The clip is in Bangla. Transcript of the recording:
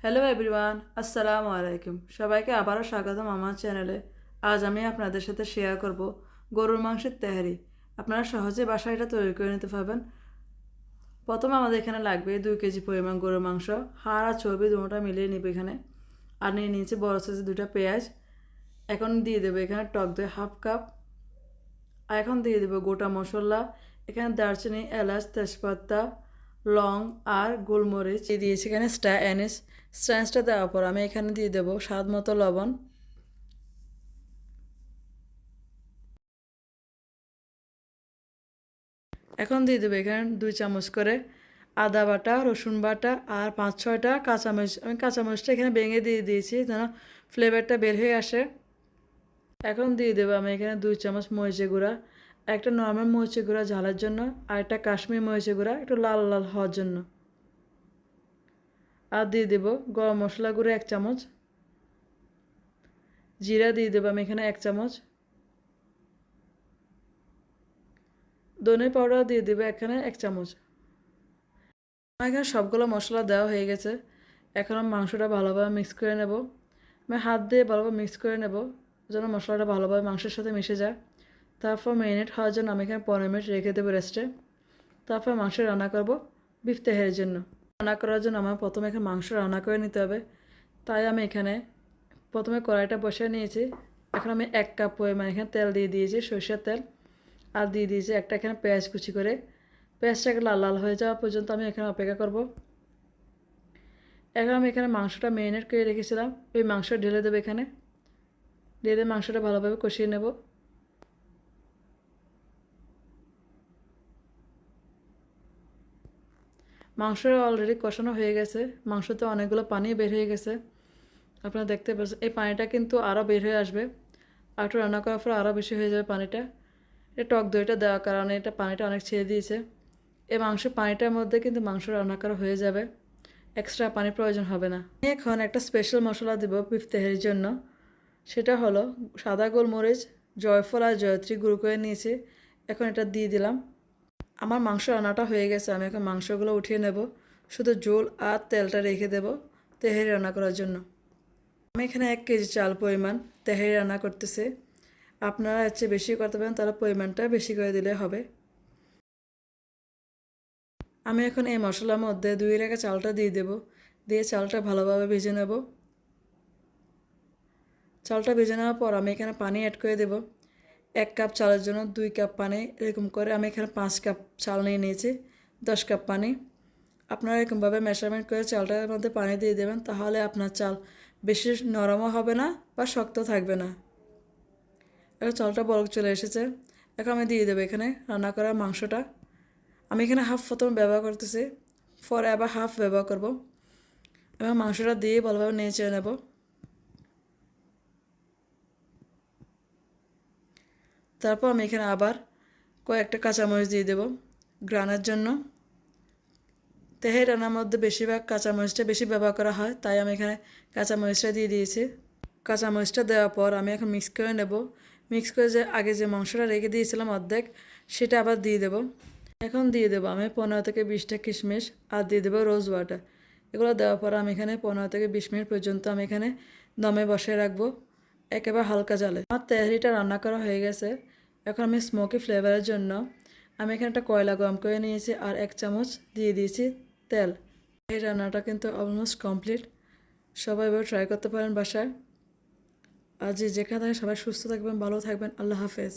হ্যালো এভরিওয়ান, আসসালামু আলাইকুম। সবাইকে আবারও স্বাগতম আমার চ্যানেলে। আজ আমি আপনাদের সাথে শেয়ার করব গরুর মাংসের তেহারি। আপনারা সহজে বাসায় এটা তৈরি করে নিতে পারবেন। প্রথমে আমাদের এখানে লাগবে 2 কেজি পরিমাণ গরুর মাংস। হাড় আর চর্বি দুটোটা মিলিয়ে নিব এখানে। আর নিয়ে নিয়েছি বড় সাইজের 2টা পেঁয়াজ। এখন দিয়ে দেবো এখানে টক দই 1/2 কাপ। আর এখন দিয়ে দেবো গোটা মশলা। এখানে দারচিনি, এলাচ, তেজপাতা, লং আর গোলমরিচ দিয়েছি এখানে স্টার অ্যানিস। স্ট্যান্সটা দেওয়ার পর আমি এখানে দিয়ে দেবো স্বাদ মতো লবণ। এখন দিয়ে দেবো এখানে 2 চামচ করে আদা বাটা, রসুন বাটা আর 5-6টা কাঁচামরিচ। আমি কাঁচামরিচটা এখানে ভেঙে দিয়ে দিয়েছি যেন ফ্লেভারটা বের হয়ে আসে। এখন দিয়ে দেবো আমি এখানে 2 চামচ মরিচের গুঁড়া, একটা নর্মাল মরিচের গুঁড়া ঝালের জন্য আর একটা কাশ্মীর মরিচের গুঁড়া একটু লাল লাল হওয়ার জন্য। আর দিয়ে দেবো গরম মশলা গুঁড়ো 1 চামচ, জিরা দিয়ে দেবো আমি এখানে 1 চামচ, ধনে পাউডার দিয়ে দেবো এখানে 1 চামচ। আমার এখানে সবগুলো মশলা দেওয়া হয়ে গেছে। এখন আমি মাংসটা ভালোভাবে মিক্স করে নেব। আমি হাত দিয়ে ভালোভাবে মিক্স করে নেব যেন মশলাটা ভালোভাবে মাংসের সাথে মিশে যায়। তারপর ম্যারিনেট হওয়ার জন্য আমি এখানে 15 মিনিট রেখে দেবো রেস্টে। তারপর মাংস রান্না করব বিফ তেহারির জন্য। রান্না করার জন্য আমার প্রথমে এখানে মাংস রান্না করে নিতে হবে। তাই আমি এখানে প্রথমে কড়াইটা বসিয়ে নিয়েছি। এখন আমি 1 কাপ পরিমাণ এখানে তেল দিয়ে দিয়েছি, সরষের তেল। আর দিয়ে দিয়েছি একটা এখানে পেঁয়াজ কুচি করে। পেঁয়াজটাকে লাল লাল হয়ে যাওয়া পর্যন্ত আমি এখানে অপেক্ষা করব। এখন আমি এখানে মাংসটা ম্যারিনেট করে রেখেছিলাম, ওই মাংস ঢেলে দেবো এখানে। দিয়ে দিয়ে মাংসটা ভালোভাবে কষিয়ে নেব। মাংস অলরেডি কষানো হয়ে গেছে, মাংসতে অনেকগুলো পানি বের হয়ে গেছে। আপনারা দেখতে পাচ্ছেন এই পানিটা কিন্তু আরও বের হয়ে আসবে। আর একটু রান্না করার পর আরও বেশি হয়ে যাবে পানিটা। এটা টক দইটা দেওয়ার কারণে এটা পানিটা অনেক ছেড়ে দিয়েছে। এই মাংসের পানিটার মধ্যে কিন্তু মাংস রান্না করা হয়ে যাবে, এক্সট্রা পানির প্রয়োজন হবে না। আমি এখন একটা স্পেশাল মশলা দেব বিফ তেহারির জন্য। সেটা হলো সাদা গোলমরিচ, জয়ফল আর জয়ত্রী গুঁড়ো করে নিয়েছি। এখন এটা দিয়ে দিলাম। আমার মাংস রান্নাটা হয়ে গেছে, আমি এখন মাংসগুলো উঠিয়ে নেব। শুধু ঝোল আর তেলটা রেখে দেব তেহারি রান্না করার জন্য। আমি এখানে 1 কেজি চাল পরিমাণ তেহারি রান্না করতেছি। আপনারা এর চেয়ে বেশি করতে পারেন, তাহলে পরিমাণটা বেশি করে দিলে হবে। আমি এখন এই মশলার মধ্যে 2 রেখা চালটা দিয়ে দেব। দিয়ে চালটা ভালোভাবে ভেজে নেব। চালটা ভেজে নেওয়ার পর আমি এখানে পানি অ্যাড করে দেব। 1 কাপ চালের জন্য 2 কাপ পানি, এরকম করে আমি এখানে 5 কাপ চাল নিয়ে নিয়েছি, 10 কাপ পানি। আপনারা এরকমভাবে মেজারমেন্ট করে চালটার মধ্যে পানি দিয়ে দেবেন, তাহলে আপনার চাল বেশি নরমও হবে না বা শক্ত থাকবে না। এখন চালটা বলক চলে এসেছে। এখন আমি দিয়ে দেবো এখানে রান্না করা মাংসটা। আমি এখানে হাফ প্রথমে ব্যবহার করতেছি, পরে আবার হাফ ব্যবহার করব। এবং মাংসটা দিয়ে ভালোভাবে নেড়ে নেব। তারপর আমি এখানে আবার কয়েকটা কাঁচামরিচ দিয়ে দেব গ্রানের জন্য। তেহারি রান্নার মধ্যে বেশিরভাগ কাঁচামরিচটা বেশি ব্যবহার করা হয়, তাই আমি এখানে কাঁচামরিচটা দিয়ে দিয়েছি। কাঁচামরিচটা দেওয়ার পর আমি এখন মিক্স করে নেব। মিক্স করে যে আগে যে মাংসটা রেখে দিয়েছিলাম অর্ধেক, সেটা আবার দিয়ে দেব। এখন দিয়ে দেবো আমি 15 থেকে 20টা কিশমিশ আর দিয়ে দেবো রোজ ওয়াটার। এগুলো দেওয়ার পর আমি এখানে 15 থেকে 20 মিনিট পর্যন্ত আমি এখানে দমে বসিয়ে রাখবো, একেবারে হালকা জালে। আমার তেহারিটা রান্না করা হয়ে গেছে। এখন আমি স্মোকি ফ্লেভারের জন্য আমি এখানে একটা কয়লা গরম করে নিয়েছি আর 1 চামচ দিয়ে দিয়েছি তেল। এই রান্নাটা কিন্তু অলমোস্ট কমপ্লিট। সবাই এবার ট্রাই করতে পারেন বাসায়। আর যেখানে থাকেন সবাই সুস্থ থাকবেন, ভালো থাকবেন। আল্লাহ হাফেজ।